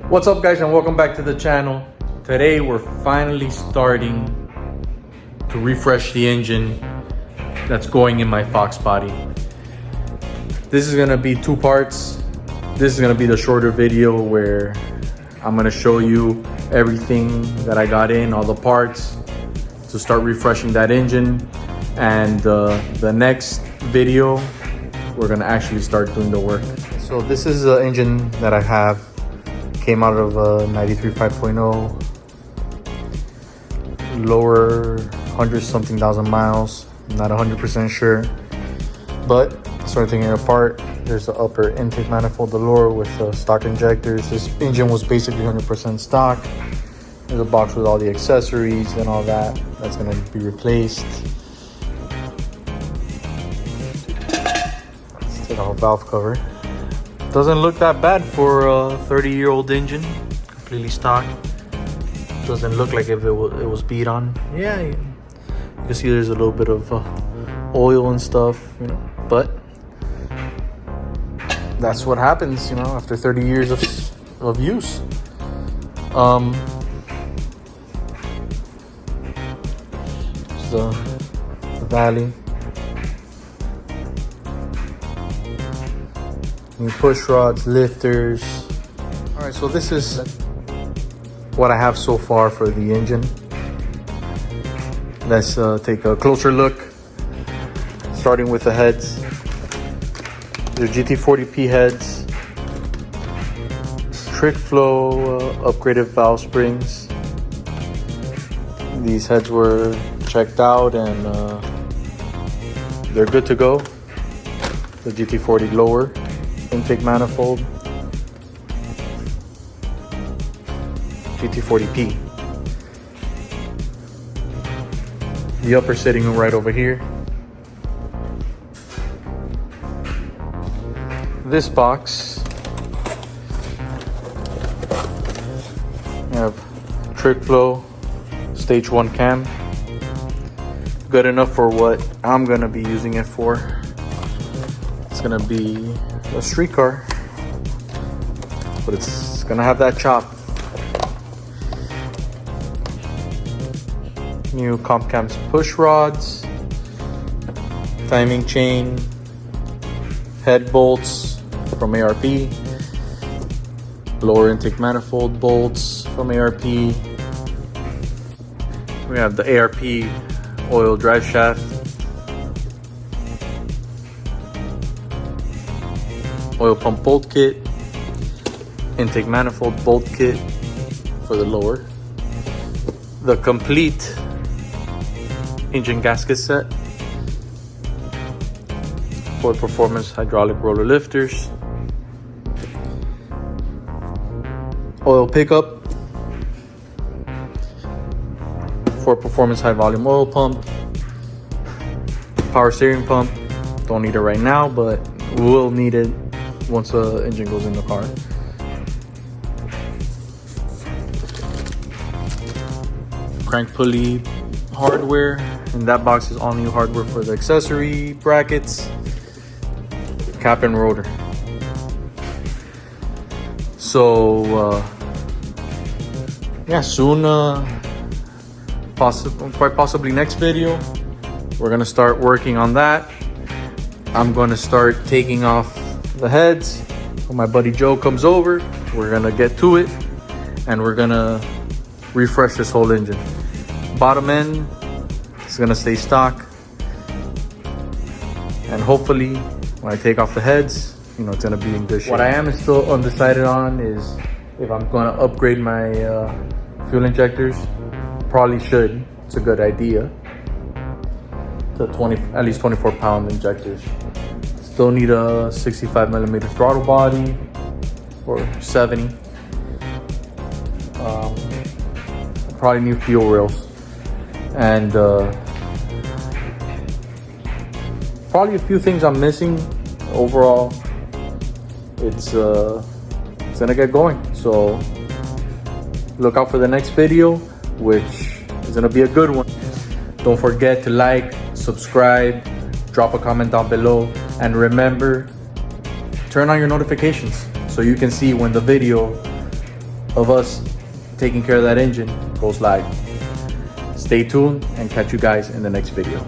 What's up, guys, and welcome back to the channel. Today we're finally starting to refresh the engine that's going in my Foxbody. This is gonna be two parts. This is gonna be the shorter video where I'm gonna show you everything that I got in, all the parts to start refreshing that engine. And the next video, we're gonna actually start doing the work. So this is the engine that I have. Came out of a 93 5.0, lower 100-something thousand miles. I'm not 100% sure, but started taking it apart. There's the upper intake manifold, the lower with stock injectors. This engine was basically 100% stock. There's a box with all the accessories and all that. That's gonna be replaced. Let's take off a valve cover. Doesn't look that bad for a 30-year-old engine, completely stock. Doesn't look like if it was beat on. Yeah, you can see there's a little bit of oil and stuff, you know, but that's what happens, you know, after 30 years of use. The valley. New push rods, lifters. All right, so this is what I have so far for the engine. Let's take a closer look, starting with the heads. The GT40P heads, trick flow, upgraded valve springs. These heads were checked out and they're good to go. The GT40 lower intake manifold, GT40P. The upper sitting room right over here. This box, we have trick flow, stage 1 cam. Good enough for what I'm gonna be using it for. It's gonna be a street car, but it's gonna have that chop. New comp cams push rods, timing chain, head bolts from ARP, lower intake manifold bolts from ARP. We have the ARP oil drive shaft, oil pump bolt kit, intake manifold bolt kit for the lower, the complete engine gasket set, Ford Performance hydraulic roller lifters, oil pickup, Ford Performance high volume oil pump, power steering pump. Don't need it right now, but we'll need it once the engine goes in the car. Crank pulley hardware. In that box is all new hardware for the accessory brackets, cap and rotor. So yeah, soon, quite possibly next video, we're gonna start working on that. I'm gonna start taking off the heads. When my buddy Joe comes over, we're gonna get to it and we're gonna refresh this whole engine. Bottom end is gonna stay stock, and hopefully when I take off the heads, you know, it's gonna be in good shape. What I am still undecided on is if I'm gonna upgrade my fuel injectors. Probably should. It's a good idea. To at least 24-pound injectors. Still need a 65mm throttle body or 70. Probably new fuel rails, and probably a few things I'm missing. Overall, it's gonna get going. So look out for the next video, which is gonna be a good one. Don't forget to like, subscribe, drop a comment down below, and remember, turn on your notifications so you can see when the video of us taking care of that engine goes live. Stay tuned and catch you guys in the next video.